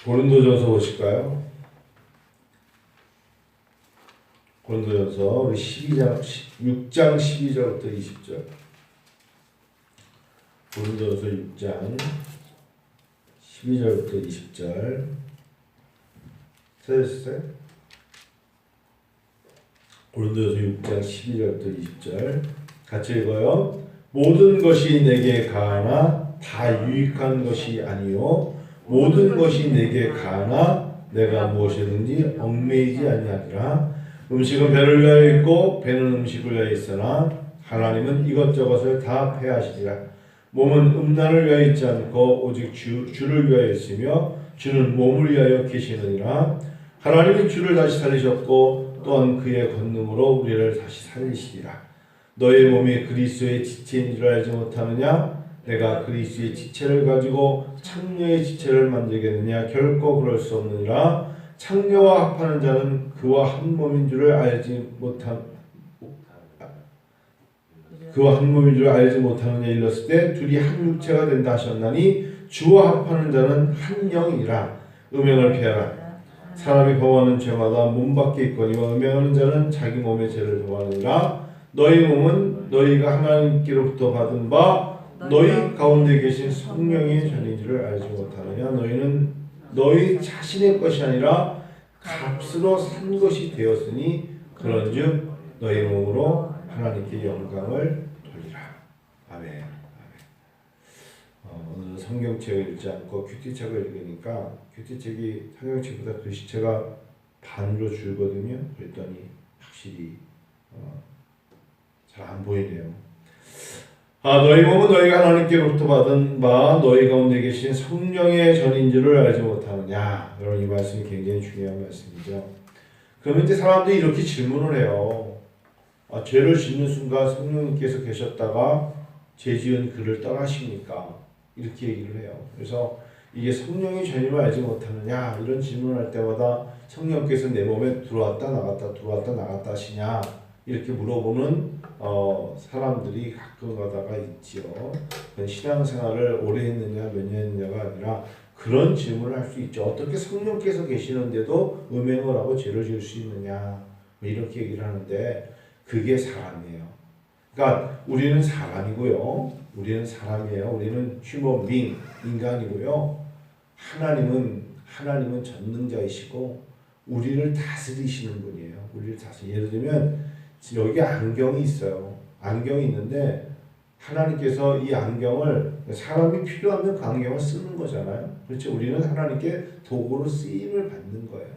고린도전서 보실까요? 고린도전서 우리 6장 12절부터 20절. 고린도전서 6장 12절부터 20절. 찾으셨어요? 고린도전서 6장 12절부터 20절. 같이 읽어요. 모든 것이 내게 가하나 다 유익한 것이 아니요 모든 것이 내게 가하나 내가 무엇이든지 얽매이지 아니하리라. 음식은 배를 위하여 있고 배는 음식을 위하여 있으나 하나님은 이것저것을 다 폐하시리라. 몸은 음란을 위하여 있지 않고 오직 주를 위하여 있으며 주는 몸을 위하여 계시느니라. 하나님이 주를 다시 살리셨고 또한 그의 권능으로 우리를 다시 살리시리라. 너의 몸이 그리스도의 지체인 줄 알지 못하느냐? 내가 그리스도의 지체를 가지고 창녀의 지체를 만들겠느냐? 결코 그럴 수 없느니라. 창녀와 합하는 자는 그와 한 몸인 줄을 알지 못하느냐 일렀을 때 둘이 한 육체가 된다 하셨나니 주와 합하는 자는 한 영이니라. 음행을 피하라. 사람이 범하는 죄마다 몸 밖에 있거니와 음행하는 자는 자기 몸의 죄를 범하느니라. 너희 몸은 너희가 하나님께로부터 받은 바 너희 가운데 계신 성령의 전인지를 알지 못하느냐. 너희는 너희 자신의 것이 아니라 값으로 산 것이 되었으니 그런즉 너희 몸으로 하나님께 영광을 돌리라. 아멘. 오늘 성경책을 읽지 않고 큐티책을 읽으니까 큐티책이 성경책보다 글씨체가 반으로 줄거든요. 그랬더니 확실히 잘 안 보이네요. 너희 몸은 너희가 하나님께로부터 받은 바 너희 가운데 계신 성령의 전인 줄을 알지 못하느냐. 여러분 이 말씀이 굉장히 중요한 말씀이죠. 그러면 이제 사람들이 이렇게 질문을 해요. 죄를 짓는 순간 성령님께서 계셨다가 죄 지은 그를 떠나십니까? 이렇게 얘기를 해요. 그래서 이게 성령의 전임을 알지 못하느냐 이런 질문을 할 때마다 성령께서 내 몸에 들어왔다 나갔다 하시냐 이렇게 물어보는 사람들이 가끔 가다가 있지요. 신앙생활을 오래 했느냐 몇 년 했느냐가 아니라 그런 질문을 할 수 있죠. 어떻게 성령께서 계시는데도 음행을 하고 죄를 지을 수 있느냐 이렇게 얘기를 하는데 그게 사람이에요. 그러니까 우리는 사람이고요. 우리는 사람이에요. 우리는 human being, 인간이고요. 하나님은 전능자이시고 우리를 다스리시는 분이에요. 우리를 예를 들면 여기 안경이 있어요. 안경이 있는데 하나님께서 이 안경을 사람이 필요하면 그 안경을 쓰는 거잖아요. 그렇죠? 우리는 하나님께 도구로 쓰임을 받는 거예요.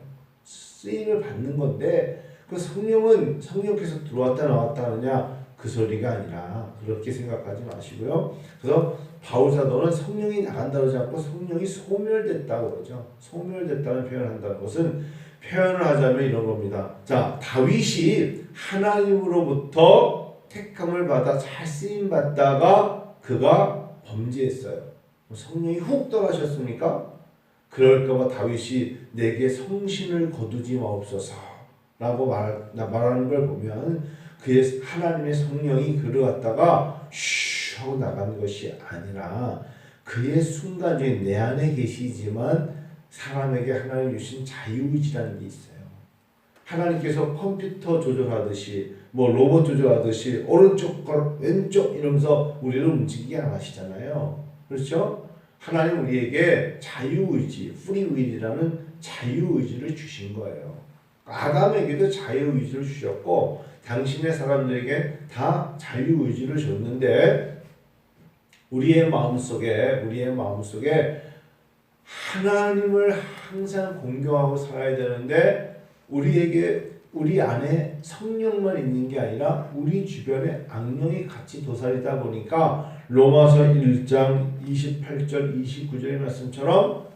쓰임을 받는 건데 그 성령은 성령께서 들어왔다 나왔다 하느냐 그 소리가 아니라 그렇게 생각하지 마시고요. 그래서 바울 사도는 성령이 나간다 그러지 않고 성령이 소멸됐다고 그러죠. 소멸됐다는 표현을 한다는 것은 표현을 하자면 이런 겁니다. 자, 다윗이 하나님으로부터 택함을 받아 잘 쓰임 받다가 그가 범죄했어요. 성령이 훅 떠나셨습니까? 그럴까봐 다윗이 내게 성신을 거두지 마옵소서라고 말하는 걸 보면 그의 하나님의 성령이 그를 갖다가 슈 하고 나간 것이 아니라 그의 순간적인 내 안에 계시지만 사람에게 하나님 주신 자유의지라는 게 있어요. 하나님께서 컴퓨터 조절하듯이 로봇 조절하듯이 오른쪽과 왼쪽 이러면서 우리를 움직이게 안 하시잖아요. 그렇죠? 하나님 우리에게 자유의지, 프리윌이라는 자유의지를 주신 거예요. 아담에게도 자유의지를 주셨고 당신의 사람들에게 다 자유의지를 줬는데 우리의 마음속에 하나님을 항상 공경하고 살아야 되는데 우리 안에 성령만 있는 게 아니라 우리 주변에 악령이 같이 도사리다 보니까 로마서 1장 28절 29절의 말씀처럼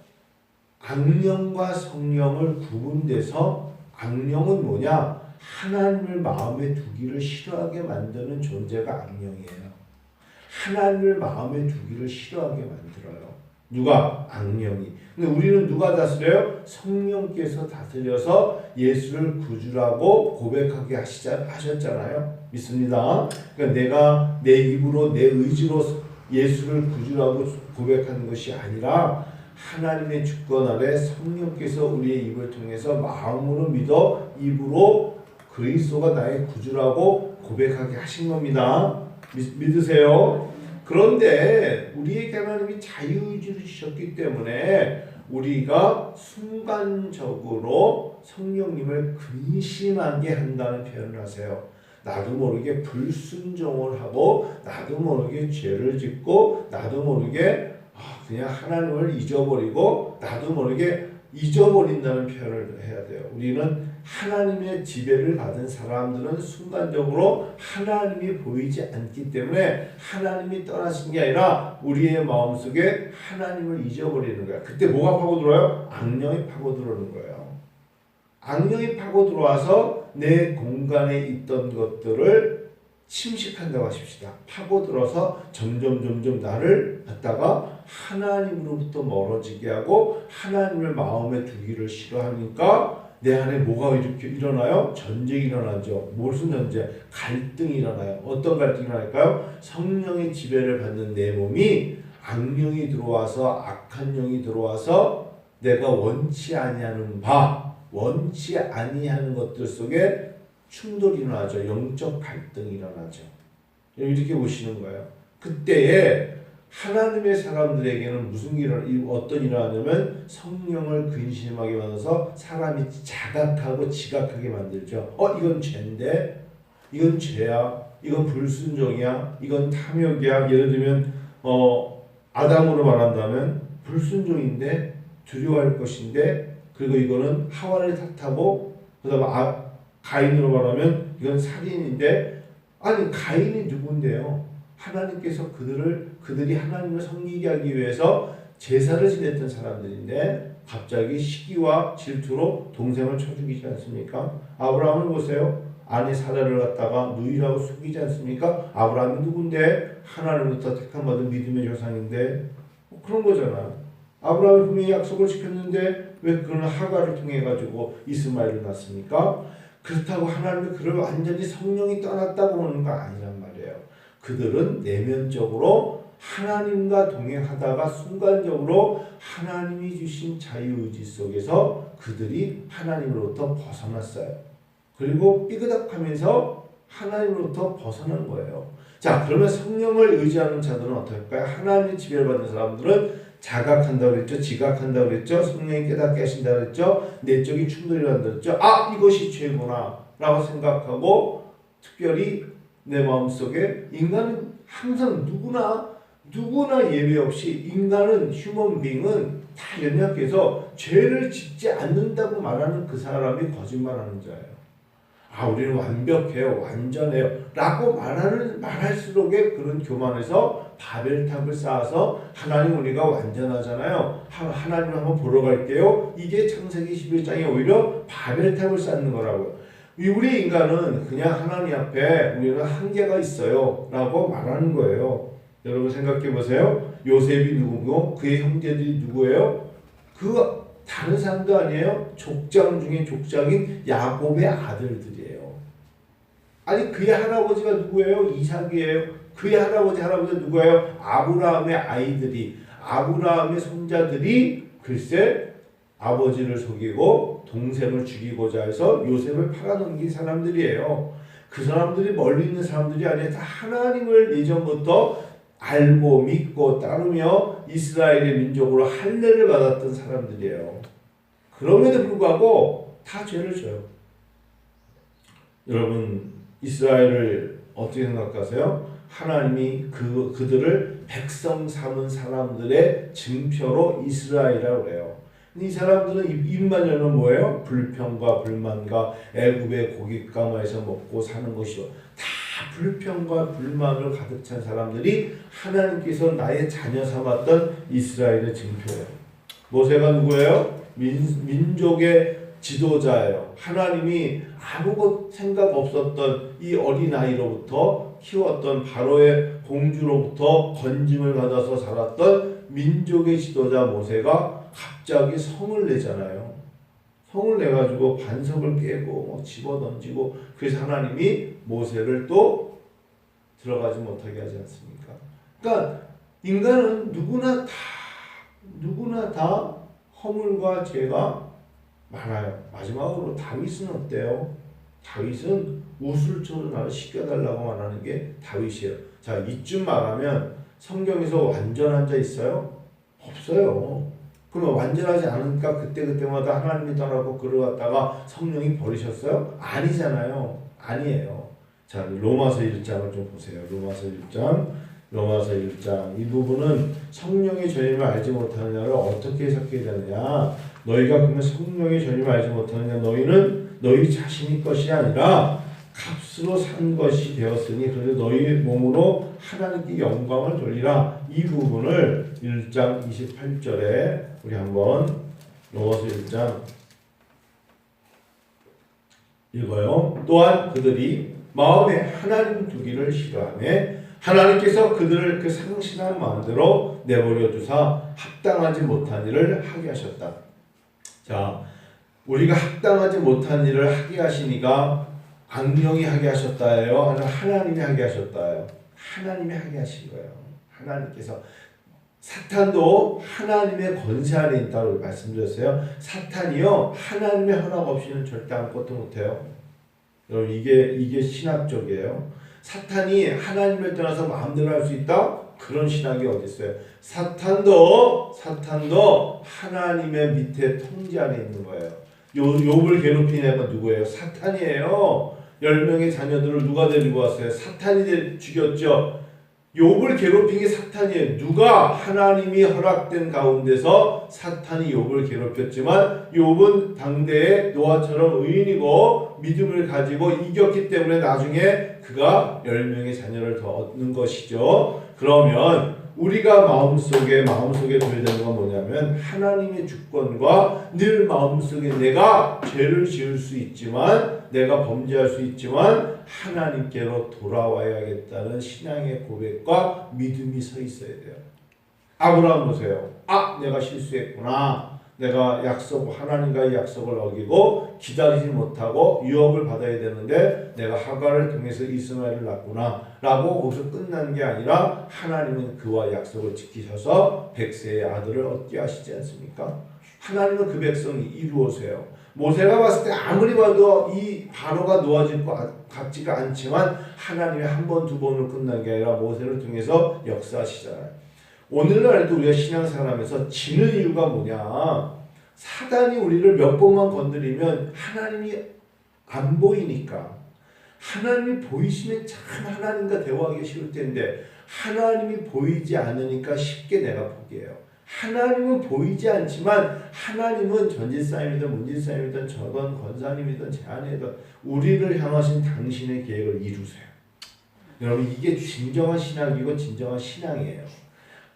악령과 성령을 구분돼서 악령은 뭐냐? 하나님을 마음에 두기를 싫어하게 만드는 존재가 악령이에요. 하나님을 마음에 두기를 싫어하게 만들어요. 누가? 악령이. 근데 우리는 누가 다스려요? 성령께서 다스려서 예수를 구주라고 고백하게 하셨잖아요. 믿습니다. 그러니까 내가 내 입으로 내 의지로 예수를 구주라고 고백하는 것이 아니라 하나님의 주권 아래 성령께서 우리의 입을 통해서 마음으로 믿어 입으로 그리스도가 나의 구주라고 고백하게 하신 겁니다. 믿으세요? 그런데 우리에게 하나님이 자유의지를 주셨기 때문에 우리가 순간적으로 성령님을 근심하게 한다는 표현을 하세요. 나도 모르게 불순종을 하고 나도 모르게 죄를 짓고 나도 모르게 그냥 하나님을 잊어버리고 나도 모르게 잊어버린다는 표현을 해야 돼요. 우리는 하나님의 지배를 받은 사람들은 순간적으로 하나님이 보이지 않기 때문에 하나님이 떠나신 게 아니라 우리의 마음속에 하나님을 잊어버리는 거야. 그때 뭐가 파고들어요? 악령이 파고들어오는 거예요. 악령이 파고들어와서 내 공간에 있던 것들을 침식한다고 하십시다. 파고들어서 점점 나를 갖다가 하나님으로부터 멀어지게 하고 하나님을 마음에 두기를 싫어하니까 내 안에 뭐가 이렇게 일어나요? 전쟁이 일어나죠. 무슨 전쟁? 갈등이 일어나요. 어떤 갈등이 일어날까요? 성령의 지배를 받는 내 몸이 악령이 들어와서 악한 영이 들어와서 내가 원치 아니하는 원치 아니하는 것들 속에 충돌이 일어나죠. 영적 갈등이 일어나죠. 이렇게 보시는 거예요. 그때에 하나님의 사람들에게는 무슨 어떤 일이 일어나냐면 성령을 근심하게 만들어서 사람이 자각하고 지각하게 만들죠. 이건 죄인데, 이건 죄야, 이건 불순종이야, 이건 탐욕이야. 예를 들면 아담으로 말한다면 불순종인데 두려워할 것인데, 그리고 이거는 하와를 탓하고, 그다음에 가인으로 말하면 이건 살인인데, 아니 가인이 누군데요? 하나님께서 그들이 하나님을 섬기게 하기 위해서 제사를 지냈던 사람들인데 갑자기 시기와 질투로 동생을 쳐 죽이지 않습니까? 아브라함을 보세요. 아내 사라를 갖다가 누이라고 속이지 않습니까? 아브라함이 누군데? 하나님부터 택함받은 믿음의 조상인데 그런 거잖아. 아브라함이 분명히 약속을 지켰는데 왜 그는 하가를 통해 가지고 이스마엘을 낳습니까? 그렇다고 하나님이 그를 완전히 성령이 떠났다고 보는 거 아니란 말이에요. 그들은 내면적으로 하나님과 동행하다가 순간적으로 하나님이 주신 자유의지 속에서 그들이 하나님으로부터 벗어났어요. 그리고 삐그덕하면서 하나님으로부터 벗어난 거예요. 자, 그러면 성령을 의지하는 자들은 어떨까요? 하나님의 지배를 받는 사람들은 자각한다고 그랬죠. 지각한다고 그랬죠. 성령이 깨닫게 하신다고 그랬죠. 내적인 충돌이 난다고 그랬죠. 이것이 죄구나 라고 생각하고 특별히 내 마음속에 인간은 항상 누구나 예외 없이 인간은 휴먼빙은 다 연약해서 죄를 짓지 않는다고 말하는 그 사람이 거짓말하는 자예요. 우리는 완벽해요, 완전해요 라고 말할수록에 그런 교만에서 바벨탑을 쌓아서 하나님 우리가 완전하잖아요. 하나님을 한번 보러 갈게요. 이게 창세기 11장에 오히려 바벨탑을 쌓는 거라고요. 우리 인간은 그냥 하나님 앞에 우리는 한계가 있어요 라고 말하는 거예요. 여러분 생각해 보세요. 요셉이 누구고 그의 형제들이 누구예요? 그 다른 사람도 아니에요. 족장 중에 족장인 야곱의 아들들이에요. 아니 그의 할아버지가 누구예요? 이삭이에요. 그의 할아버지가 누구예요? 아브라함의 아이들이, 아브라함의 손자들이 글쎄 아버지를 속이고 동생을 죽이고자 해서 요셉을 팔아넘긴 사람들이에요. 그 사람들이 멀리 있는 사람들이 아니라 다 하나님을 예전부터 알고 믿고 따르며 이스라엘의 민족으로 할례를 받았던 사람들이에요. 그럼에도 불구하고 다 죄를 져요. 여러분 이스라엘을 어떻게 생각하세요? 하나님이 그들을 백성 삼은 사람들의 증표로 이스라엘이라고 해요. 이 사람들은 입만 열면 뭐예요? 불평과 불만과 애굽의 고깃가마에서 먹고 사는 것이요. 다 불평과 불만으로 가득 찬 사람들이 하나님께서 나의 자녀 삼았던 이스라엘의 증표예요. 모세가 누구예요? 민족의 지도자예요. 하나님이 아무것 생각 없었던 이 어린아이로부터 키웠던 바로의 공주로부터 건짐을 받아서 살았던 민족의 지도자 모세가 갑자기 성을 내잖아요. 성을 내가지고 반석을 깨고 집어던지고 그래서 하나님이 모세를 또 들어가지 못하게 하지 않습니까? 그러니까 인간은 누구나 누구나 다 허물과 죄가 많아요. 마지막으로 다윗은 어때요? 다윗은 우술초로 나를 씻겨달라고 말하는 게 다윗이에요. 자, 이쯤 말하면 성경에서 완전한 자 있어요? 없어요. 그러면 완전하지 않으니까 그때마다 하나님이 떠나고 그를 갖다가 성령이 버리셨어요? 아니잖아요. 아니에요. 자, 로마서 1장을 좀 보세요. 로마서 1장. 이 부분은 성령의 전임을 알지 못하는 자를 어떻게 해석해야 되느냐. 너희가 그러면 성령의 전임을 알지 못하는 자, 너희는 너희 자신의 것이 아니라 값으로 산 것이 되었으니 그래서 너희 몸으로 하나님께 영광을 돌리라. 이 부분을 1장 28절에 우리 한번 로마서 1장 읽어요. 또한 그들이 마음에 하나님 두기를 싫어하며 하나님께서 그들을 그 상실한 마음대로 내버려 두사 합당하지 못한 일을 하게 하셨다. 자, 우리가 합당하지 못한 일을 하게 하시니까 악령이 하게 하셨다예요? 아니면 하나님이 하게 하셨다예요? 하나님이 하게 하신 거예요. 하나님께서. 사탄도 하나님의 권세 아래 있다고 말씀드렸어요. 사탄이요, 하나님의 허락 없이는 절대 아무것도 못해요. 여러분, 이게 신학적이에요. 사탄이 하나님을 떠나서 마음대로 할 수 있다? 그런 신학이 어디 있어요? 사탄도 하나님의 밑에 통제 아래 있는 거예요. 욥을 괴롭힌 애가 누구예요? 사탄이에요. 10명의 자녀들을 누가 데리고 왔어요? 사탄이 죽였죠. 욥을 괴롭힌 게 사탄이에요. 누가? 하나님이 허락된 가운데서 사탄이 욥을 괴롭혔지만 욥은 당대에 노아처럼 의인이고 믿음을 가지고 이겼기 때문에 나중에 그가 10명의 자녀를 더 얻는 것이죠. 그러면 우리가 마음속에 둬야 되는 건 뭐냐면 하나님의 주권과 늘 마음속에 내가 죄를 지을 수 있지만 내가 범죄할 수 있지만 하나님께로 돌아와야겠다는 신앙의 고백과 믿음이 서 있어야 돼요. 아브라함 보세요. 내가 실수했구나. 내가 하나님과의 약속을 어기고 기다리지 못하고 유업을 받아야 되는데 내가 하갈을 통해서 이스마엘을 낳구나 라고 거기서 끝난 게 아니라 하나님은 그와 약속을 지키셔서 100세의 아들을 얻게 하시지 않습니까? 하나님은 그 백성이 이루어세요. 모세가 봤을 때 아무리 봐도 이 바로가 놓아질 것 같지가 않지만 하나님이 한 번, 두 번으로 끝난 게 아니라 모세를 통해서 역사하시잖아요. 오늘날도 우리가 신앙생활하면서 지는 이유가 뭐냐? 사단이 우리를 몇 번만 건드리면 하나님이 안 보이니까. 하나님이 보이시면 참 하나님과 대화하기 쉬울 텐데 하나님이 보이지 않으니까 쉽게 내가 포기해요. 하나님은 보이지 않지만 하나님은 전지사님이든 문지사님이든 저든 권사님이든 제안이든 우리를 향하신 당신의 계획을 이루세요. 여러분, 이게 진정한 신학이고 진정한 신앙이에요.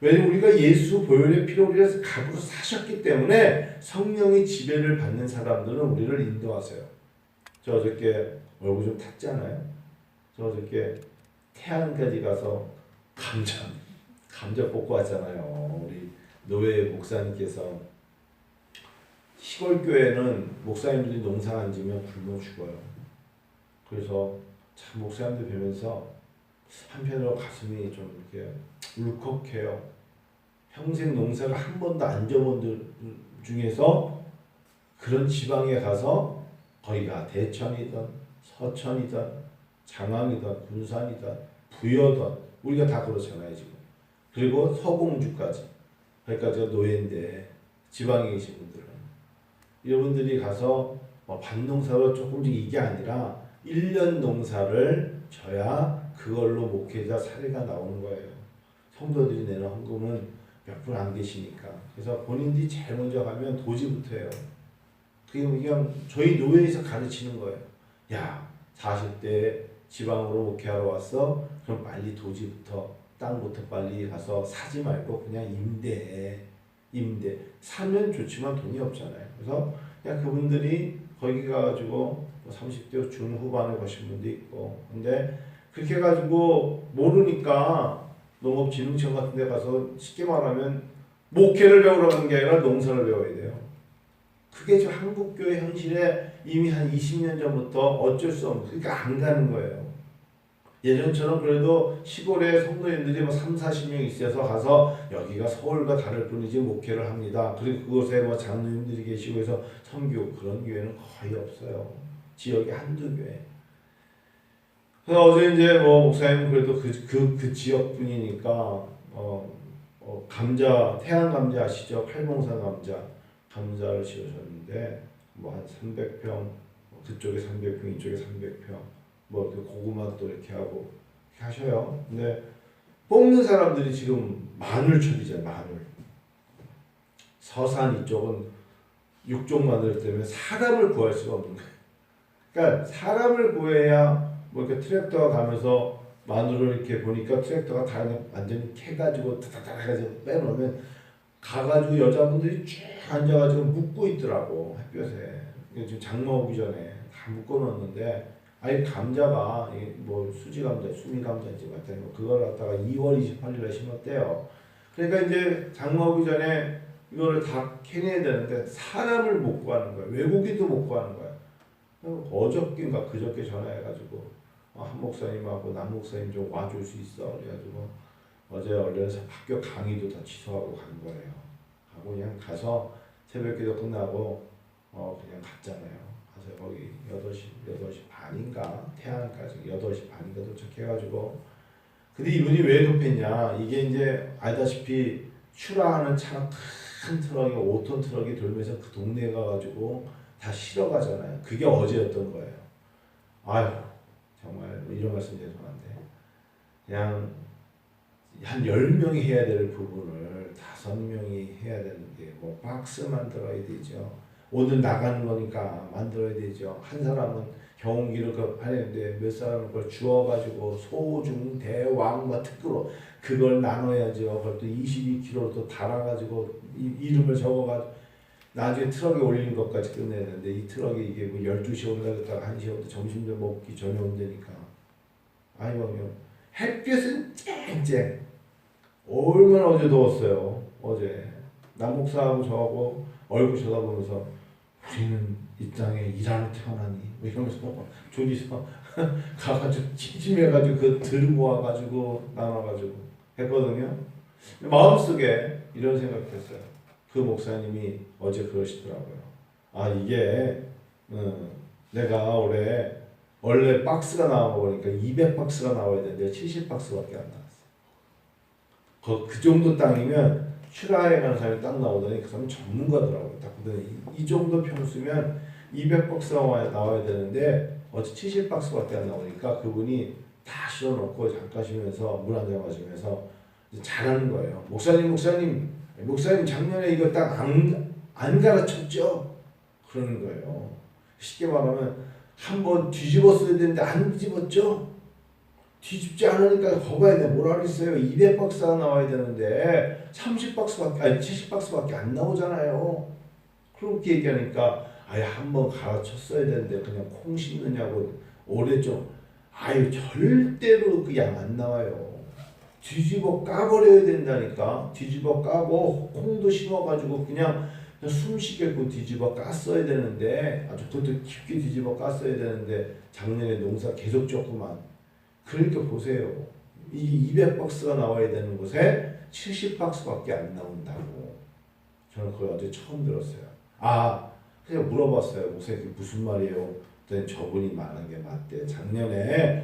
왜냐면 우리가 예수 보혈의 피로 우리를 값으로 사셨기 때문에 성령의 지배를 받는 사람들은 우리를 인도하세요. 저 어저께 얼굴 좀 탔잖아요. 저 어저께 태안까지 가서 감자 뽑고 왔잖아요. 우리 노예 목사님께서 시골 교회는 목사님들이 농사 안 지면 굶어 죽어요. 그래서 참 목사님들 뵈면서 한편으로 가슴이 좀 이렇게 울컥해요. 평생 농사를 한 번도 안 져본 중에서 그런 지방에 가서 거기가 대천이든 서천이든 장항이든 군산이든 부여든 우리가 다 그렇잖아요 지금. 그리고 서공주까지. 그러니까 제가 노예인데 지방에 계신 분들은 여러분들이 가서 밭농사로 조금씩 이게 아니라 1년 농사를 져야 그걸로 목회자 사례가 나오는 거예요. 성도들이 내는 헌금은 몇 분 안 계시니까. 그래서 본인들이 제일 먼저 가면 도지부터 해요. 그게 그냥 저희 노예에서 가르치는 거예요. 야, 40대 지방으로 목회하러 왔어? 그럼 빨리 도지부터, 땅부터 빨리 가서 사지 말고 그냥 임대해. 사면 좋지만 돈이 없잖아요. 그래서 그냥 그분들이 거기 가가지고 30대 중후반에 가신 분도 있고. 근데 그렇게 해가지고 모르니까 농업진흥청 같은 데 가서 쉽게 말하면 목회를 배우러 가는 게 아니라 농사를 배워야 돼요. 그게 지금 한국교회 현실에 이미 한 20년 전부터 어쩔 수 없는, 그러니까 안 가는 거예요. 예전처럼 그래도 시골에 성도님들이 뭐 3, 40명 있어서 가서 여기가 서울과 다를 뿐이지 목회를 합니다. 그리고 그곳에 뭐 장로님들이 계시고 해서 선교 그런 교회는 거의 없어요. 지역에 한두 교회. 그래서 어제 이제 뭐 목사님 그래도 그 지역 분이니까 감자 태안 감자 아시죠? 팔봉산 감자를 지으셨는데 뭐 한 300평 그쪽에 300평 이쪽에 300평 뭐 고구마도 이렇게 하고 이렇게 하셔요. 근데 뽑는 사람들이 지금 마늘철이잖아요. 마늘. 서산 이쪽은 육종 마늘 때문에 사람을 구할 수가 없는 거예요. 그러니까 사람을 구해야 뭐 이렇게 트랙터가 가면서 마늘을 이렇게 보니까 트랙터가 다 완전히 캐가지고 다다다 해가지고 빼놓으면 가가지고 여자분들이 쭉 앉아가지고 묶고 있더라고 햇볕에. 지금 장마 오기 전에 다 묶어놓는데 아예 감자가 뭐 수지 감자, 수미 감자인지 같은 거 그걸 갖다가 2월 28일에 심었대요. 그러니까 이제 장마 오기 전에 이거를 다 캐내야 되는데 사람을 못 구하는 거야. 외국인도 못 구하는 거야. 어저께인가 그저께 전화해가지고 한 목사님하고 남 목사님 좀 와줄 수 있어. 그래가지고 어제 얼른서 학교 강의도 다 취소하고 간 거예요. 하고 그냥 가서 새벽기도 끝나고 그냥 갔잖아요. 가서 거기 8시 반인가 태안까지 8시 반인가 도착해가지고 근데 이분이 왜 급했냐 이게 이제 알다시피 슈라하는 차랑 큰 트럭이 5톤 트럭이 돌면서 그 동네에 가가지고 다 실어 가잖아요. 그게 어제였던 거예요. 아유 정말 이런 말씀 죄송한데 그냥 한 10명이 해야 될 부분을 5명이 해야 되는데 뭐 박스 만들어야 되죠. 오늘 나가는 거니까 만들어야 되죠. 한 사람은 경운기를 하는데 몇 사람은 그걸 주워가지고 소중 대왕 뭐 특구로 그걸 나눠야죠. 그걸 또 22kg로 또 달아가지고 이름을 적어가지고 나중에 트럭에 올리는 것까지 끝내야 되는데 이 트럭이 이게 뭐 12시에 올라갔다가 1시에 온다 점심도 먹기 전에 온다니까. 아니면 햇볕은 쨍쨍. 얼마나 어제 더웠어요. 어제 남목사하고 저하고 얼굴 쳐다보면서 우리는 이 땅에 일하러 태어나니 뭐 이러면서 둘이서 가가지고 찜찜해가지고 그 들고 와가지고 나눠가지고 했거든요. 마음속에 이런 생각했어요. 그 목사님이 어제 그러시더라고요. 아 이게 내가 원래 박스가 나온 거 보니까 200박스가 나와야 되는데 70박스밖에 안 나왔어. 그 정도 땅이면 슈라에 가는 사람이 딱 나오더니 그 사람은 전문가더라고요. 딱 보더니 이 정도 평수면 200박스가 나와야 되는데 어제 70박스밖에 안 나오니까 그분이 다 실어놓고 잠깐 쉬면서 물 한 잔 마시면서 잘하는 거예요. 목사님 작년에 이거 딱 안 가르쳤죠? 그러는 거예요. 쉽게 말하면 한번 뒤집었어야 되는데 안 뒤집었죠? 뒤집지 않으니까 거봐야 돼. 뭐라 그랬어요? 200박스가 나와야 되는데 30박스밖에 아니 70박스밖에 안 나오잖아요. 그렇게 얘기하니까 아예 한번 가르쳤어야 되는데 그냥 콩 심느냐고 올해 좀 아유 절대로 그 양 안 나와요. 뒤집어 까버려야 된다니까. 뒤집어 까고 콩도 심어가지고 그냥 숨쉬게끔 뒤집어 깠어야 되는데 아주 그것도 깊게 뒤집어 깠어야 되는데 작년에 농사 계속 쪘구만. 그러니까 보세요. 이 200박스가 나와야 되는 곳에 70박스밖에 안 나온다고. 저는 그걸 어제 처음 들었어요. 그냥 물어봤어요. 목사님 그게 무슨 말이에요? 그랬더니 저분이 말한 게 맞대. 작년에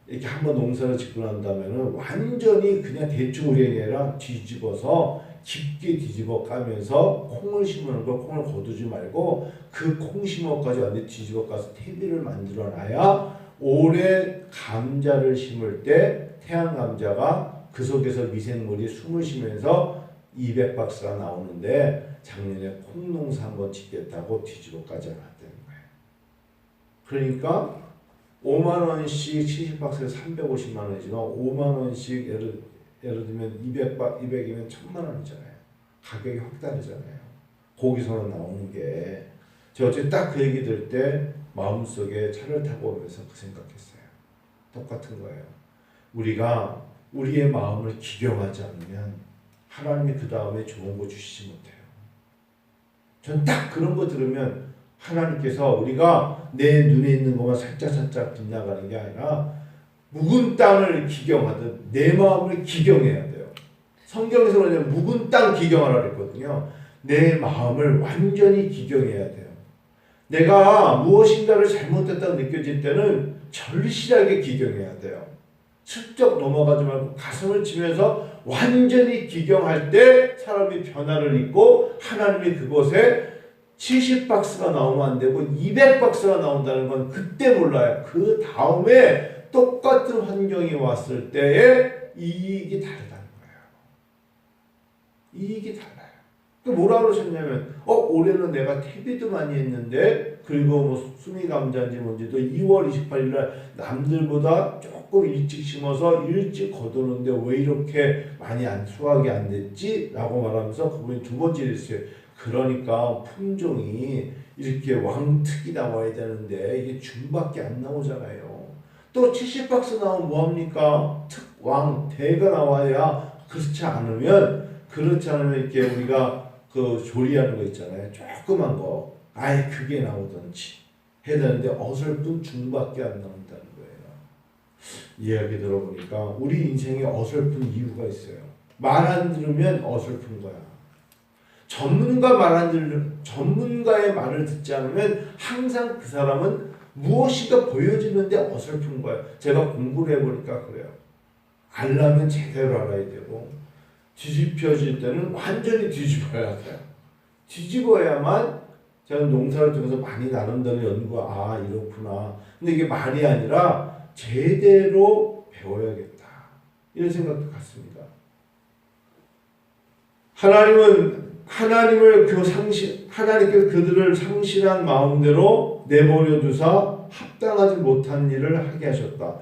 이렇게 한번 농사를 짓고 난 다음에는 완전히 그냥 대충 우리 아니라 뒤집어서 깊게 뒤집어 까면서 콩을 심는 걸 콩을 거두지 말고 그 콩 심어까지 완전히 뒤집어 까서 퇴비를 만들어 놔야 올해 감자를 심을 때 태양 감자가 그 속에서 미생물이 숨을 쉬면서 200박스가 나오는데 작년에 콩농사 한번 짓겠다고 뒤집어까지 않았다는 거예요. 그러니까 5만 원씩 70박스에 350만 원이지만 5만 원씩 예를 들면 200이면 1000만 원이잖아요. 가격이 확 다르잖아요. 거기서는 나오는 게 제가 어제 딱 그 얘기 들을 때 마음속에 차를 타고 오면서 그 생각했어요. 똑같은 거예요. 우리가 우리의 마음을 기경하지 않으면 하나님이 그 다음에 좋은 거 주시지 못해요. 전 딱 그런 거 들으면 하나님께서 우리가 내 눈에 있는 것만 살짝살짝 빗나가는 게 아니라 묵은 땅을 기경하듯 내 마음을 기경해야 돼요. 성경에서는 묵은 땅 기경하라 그랬거든요. 내 마음을 완전히 기경해야 돼요. 내가 무엇인가를 잘못했다고 느껴질 때는 절실하게 기경해야 돼요. 슬쩍 넘어가지 말고 가슴을 치면서 완전히 기경할 때 사람이 변화를 입고 하나님이 그곳에 70박스가 나오면 안 되고 200박스가 나온다는 건 그때 몰라요. 그 다음에 똑같은 환경이 왔을 때의 이익이 다르다는 거예요. 이익이 달라요. 뭐라 그러셨냐면 올해는 내가 퇴비도 많이 했는데 그리고 뭐 수미 감자인지 뭔지도 2월 28일 날 남들보다 조금 일찍 심어서 일찍 거두는데 왜 이렇게 많이 수확이 안 됐지? 라고 말하면서 그분이 두 번째 했어요. 그러니까 품종이 이렇게 왕특이 나와야 되는데 이게 중밖에 안 나오잖아요. 또 70박스 나오면 뭐합니까? 특, 왕, 대가 나와야 그렇지 않으면 이렇게 우리가 그 조리하는 거 있잖아요. 조그만 거. 아예 그게 나오든지 해야 되는데 어설픈 중밖에 안 나온다는 거예요. 이야기 들어보니까 우리 인생에 어설픈 이유가 있어요. 말 안 들으면 어설픈 거야. 전문가의 말을 듣지 않으면 항상 그 사람은 무엇인가 보여지는데 어설픈 거예요. 제가 공부를 해보니까 그래요. 알려면 제대로 알아야 되고 뒤집혀질 때는 완전히 뒤집어야 돼요. 뒤집어야만 제가 농사를 통해서 많이 나름대로 연구가 이렇구나. 근데 이게 말이 아니라 제대로 배워야겠다. 이런 생각도 같습니다. 하나님께서 그들을 상실한 마음대로 내버려 두사 합당하지 못한 일을 하게 하셨다.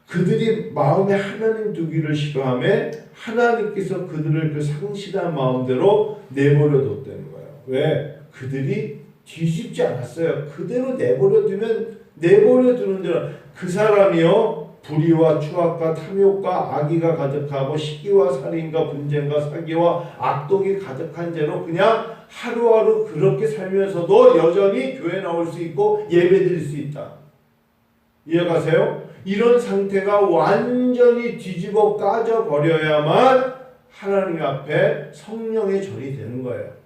그들이 마음에 하나님 두기를 싫어하며 하나님께서 그들을 그 상실한 마음대로 내버려 뒀다는 거예요. 왜? 그들이 뒤집지 않았어요. 그대로 내버려 두는 대로 그 사람이요 불의와 추악과 탐욕과 악의가 가득하고 시기와 살인과 분쟁과 사기와 악독이 가득한 죄로 그냥 하루하루 그렇게 살면서도 여전히 교회 나올 수 있고 예배드릴 수 있다. 이해가세요? 이런 상태가 완전히 뒤집어 까져 버려야만 하나님 앞에 성령의 전이 되는 거예요.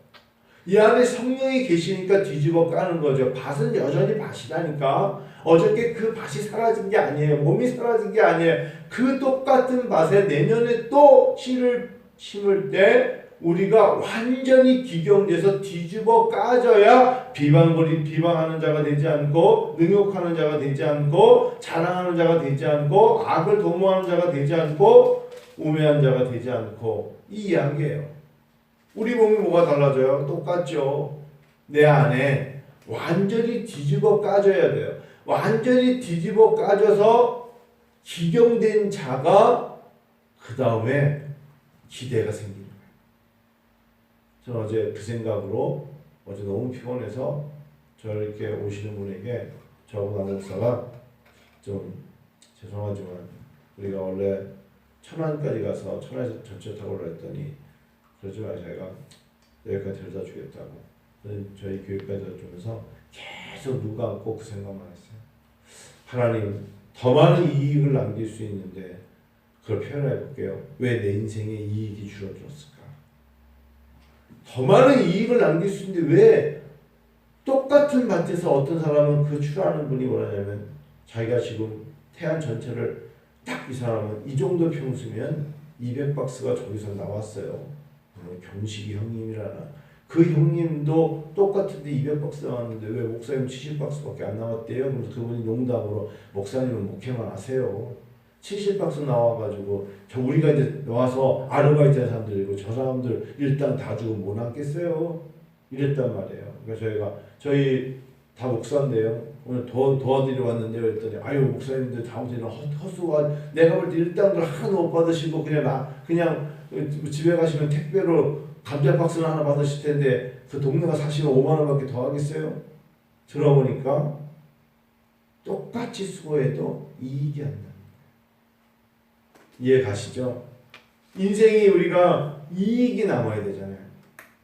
이 안에 성령이 계시니까 뒤집어 까는 거죠. 밭은 여전히 밭이라니까. 어저께 그 밭이 사라진 게 아니에요. 몸이 사라진 게 아니에요. 그 똑같은 밭에 내년에 또 씨를 심을 때 우리가 완전히 기경돼서 뒤집어 까져야 비방하는 자가 되지 않고 능욕하는 자가 되지 않고 자랑하는 자가 되지 않고 악을 도모하는 자가 되지 않고 우매한 자가 되지 않고 이 이야기예요. 우리 몸이 뭐가 달라져요? 똑같죠. 내 안에 완전히 뒤집어 까져야 돼요. 완전히 뒤집어 까져서 기경된 자가 그 다음에 기대가 생기는 거예요. 저는 어제 그 생각으로 어제 너무 피곤해서 저를 이렇게 오시는 분에게 저하고 목사가 좀 죄송하지만 우리가 원래 천안까지 가서 천안에서 전철 타고 오라 했더니 그러지 마 자기가 여기까지 데려다 주겠다고 저희 교회까지 주면서 계속 누가 안고 그 생각만 했어요. 하나님 더 많은 이익을 남길 수 있는데 그걸 표현해 볼게요. 왜 내 인생에 이익이 줄어들었을까? 더 많은 이익을 남길 수 있는데 왜 똑같은 밭에서 어떤 사람은 그 출하는 분이 뭐라냐면 자기가 지금 태안 전체를 딱 이 사람은 이 정도 평수면 200박스가 저기서 나왔어요. 경식이 형님이라나 그 형님도 똑같은데 200박스 나왔는데 왜 목사님 70박스밖에 안 나왔대요? 그래서 그분이 농담으로 목사님은 목회만 하세요. 70박스 나와가지고 우리가 이제 와서 아르바이트 하는 사람들이고 저 사람들 일단 다 주고 못 남겠어요? 이랬단 말이에요. 그러니까 저희 다 목사인데요. 오늘 도와드리러 왔는데 그랬더니 아유 목사님들 다음 주에는 헛수고 내가 볼 때 일당들 하나도 못 받으시고 그냥 집에 가시면 택배로 감자 박스를 하나 받으실 텐데 그 동네가 사시면 5만 원밖에 더 하겠어요? 들어보니까 똑같이 수고해도 이익이 안 납니다. 이해 가시죠? 인생이 우리가 이익이 남아야 되잖아요.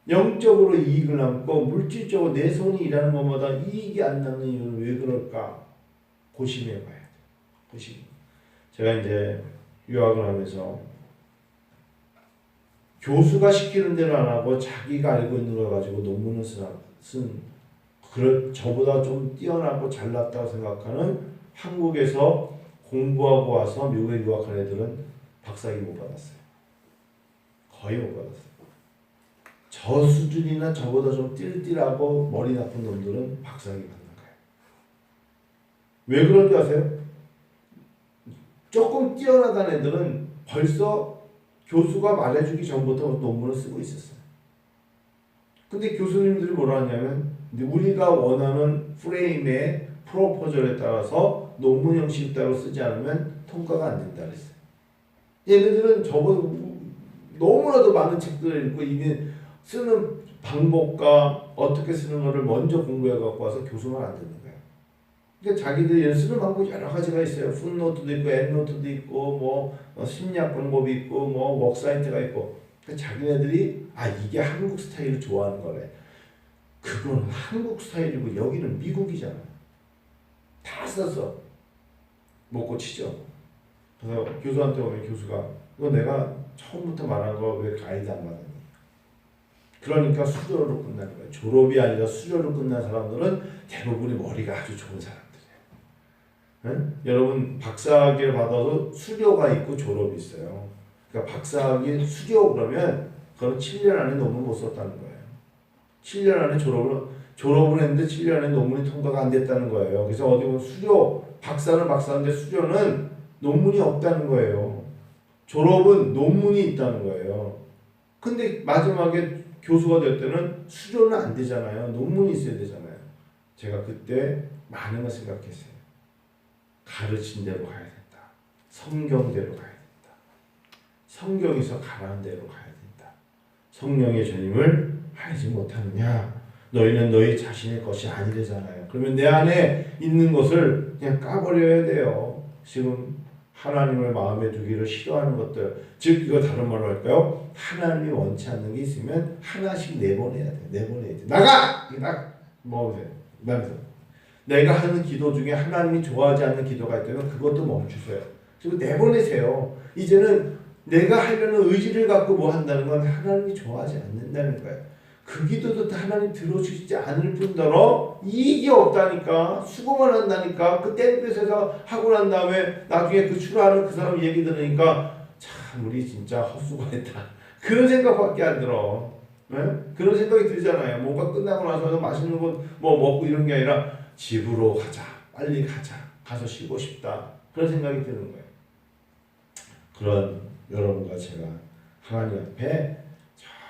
영적으로 이익을 남고 물질적으로 내 손이 일하는 것마다 이익이 안 남는 이유는 왜 그럴까? 고심해 봐야 돼. 고심. 제가 이제 유학을 하면서 교수가 시키는 대로 안 하고 자기가 알고 있는 걸 가지고 논문을 쓴 저보다 좀 뛰어나고 잘났다고 생각하는 한국에서 공부하고 와서 미국에 유학한 애들은 박사학위 못 받았어요. 거의 못 받았어요. 저 수준이나 저보다 좀 띨띨하고 머리 나쁜 놈들은 박사학위 받는 거예요. 왜 그런지 아세요? 조금 뛰어나다는 애들은 벌써 교수가 말해주기 전부터 논문을 쓰고 있었어요. 근데 교수님들이 뭐라 하냐면 우리가 원하는 프레임의 프로포절에 따라서 논문 형식 따로 쓰지 않으면 통과가 안 된다 그랬어요. 얘네들은 저보다 너무나도 많은 책들을 읽고 이미 쓰는 방법과 어떻게 쓰는 것을 먼저 공부해 갖고 와서 교수만 안 듣는 거예요. 그러니까 자기들 쓰는 방법이 여러 가지가 있어요. 풋노트도 있고 엔노트도 있고 뭐 심리학 방법이 있고 뭐 웍사이트가 있고. 그러니까 자기네들이 이게 한국 스타일을 좋아하는 거래. 그건 한국 스타일이고 여기는 미국이잖아. 다 썼어. 못 고치죠. 그래서 교수한테 오면 교수가 이거 내가 처음부터 말한 거 왜 가이드 안 받았니? 그러니까 수료로 끝나는 거예요. 졸업이 아니라 수료로 끝난 사람들은 대부분이 머리가 아주 좋은 사람들이에요. 응? 여러분 박사학위를 받아도 수료가 있고 졸업이 있어요. 그러니까 박사학위 수료 그러면 그건 7년 안에 논문 못 썼다는 거예요. 7년 안에 졸업을 했는데 7년 안에 논문이 통과가 안 됐다는 거예요. 그래서 어디 보면 수료 박사는 박사인데 수료는 논문이 없다는 거예요. 졸업은 논문이 있다는 거예요. 근데 마지막에 교수가 될 때는 수료는 안 되잖아요. 논문이 있어야 되잖아요. 제가 그때 많은 걸 생각했어요. 가르친 대로 가야 된다. 성경대로 가야 된다. 성경에서 가라는 대로 가야 된다. 성령의 전임을 알지 못하느냐? 너희는 너희 자신의 것이 아니래잖아요. 그러면 내 안에 있는 것을 그냥 까버려야 돼요. 지금 하나님을 마음에 두기를 싫어하는 것들, 즉 이거 다른 말로 할까요? 하나님이 원치 않는 게 있으면 하나씩 내보내야 돼. 내보내야 돼. 나가! 먹으세요. 내가 하는 기도 중에 하나님이 좋아하지 않는 기도가 있다면 그것도 멈추세요. 그리고 내보내세요. 이제는 내가 하려는 의지를 갖고 뭐 한다는 건 하나님이 좋아하지 않는다는 거예요. 그 기도도 하나님 들어주시지 않을 뿐더러 이익이 없다니까, 수고만 한다니까. 그 땡볕에서 하고 난 다음에 나중에 그 출하는 그 사람 얘기 들으니까 참 우리 진짜 헛수고했다. 그런 생각밖에 안 들어. 네? 그런 생각이 들잖아요. 뭔가 끝나고 나서 맛있는 거 뭐 먹고 이런 게 아니라 집으로 가자, 빨리 가자, 가서 쉬고 싶다. 그런 생각이 드는 거예요. 그런 여러분과 제가 하나님 앞에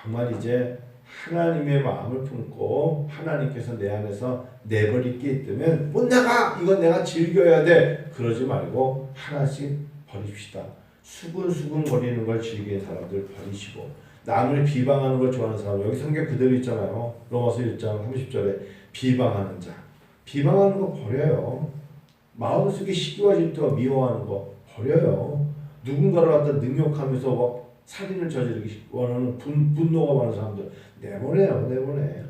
정말 이제 하나님의 마음을 품고 하나님께서 내 안에서 내버릴 게 있다면 못 나가! 이건 내가 즐겨야 돼! 그러지 말고 하나씩 버립시다. 수근수근 거리는 걸 즐기는 사람들 버리시고, 남을 비방하는 걸 좋아하는 사람, 여기 성경 그대로 있잖아요. 로마서 1장 30절에 비방하는 자. 비방하는 거 버려요. 마음속에 시기와 질투와 미워하는 거 버려요. 누군가를 갖다 능욕하면서 막 살인을 저지르기 원하는 분노가 많은 사람들 내보내요. 내보내.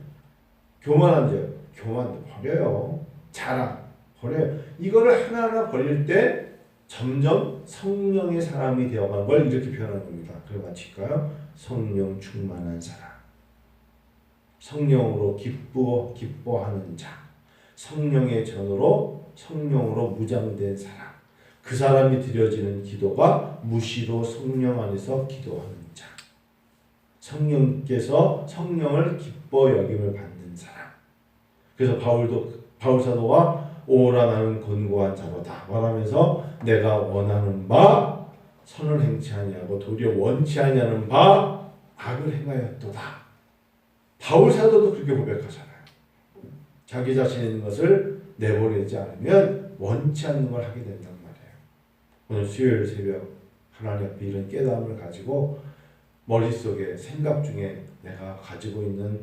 교만한 자, 교만 버려요. 자랑 버려요. 이거를 하나하나 버릴 때 점점 성령의 사람이 되어가는 걸 이렇게 표현하는 겁니다. 그래 마칠까요? 성령 충만한 사람, 성령으로 기뻐하는 자, 성령의 전으로 성령으로 무장된 사람, 그 사람이 드려지는 기도가 무시로 성령 안에서 기도하는 자, 성령께서 성령을 기뻐 여김을 받는 사람. 그래서 바울 사도가 오라 나는 권고한 자로다 말하면서 내가 원하는 바 선을 행치 아니하고 도리어 원치 아니하는 바 악을 행하였도다. 바울 사도도 그렇게 고백하잖아요. 자기 자신에 있는 것을 내보내지 않으면 원치 않는 걸 하게 된단 말이에요. 오늘 수요일 새벽 하나님 앞에 이런 깨달음을 가지고 머릿속에 생각 중에 내가 가지고 있는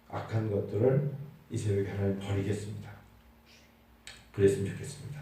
악한 것들을 이 새벽에 하나님 버리겠습니다. 그랬으면 좋겠습니다.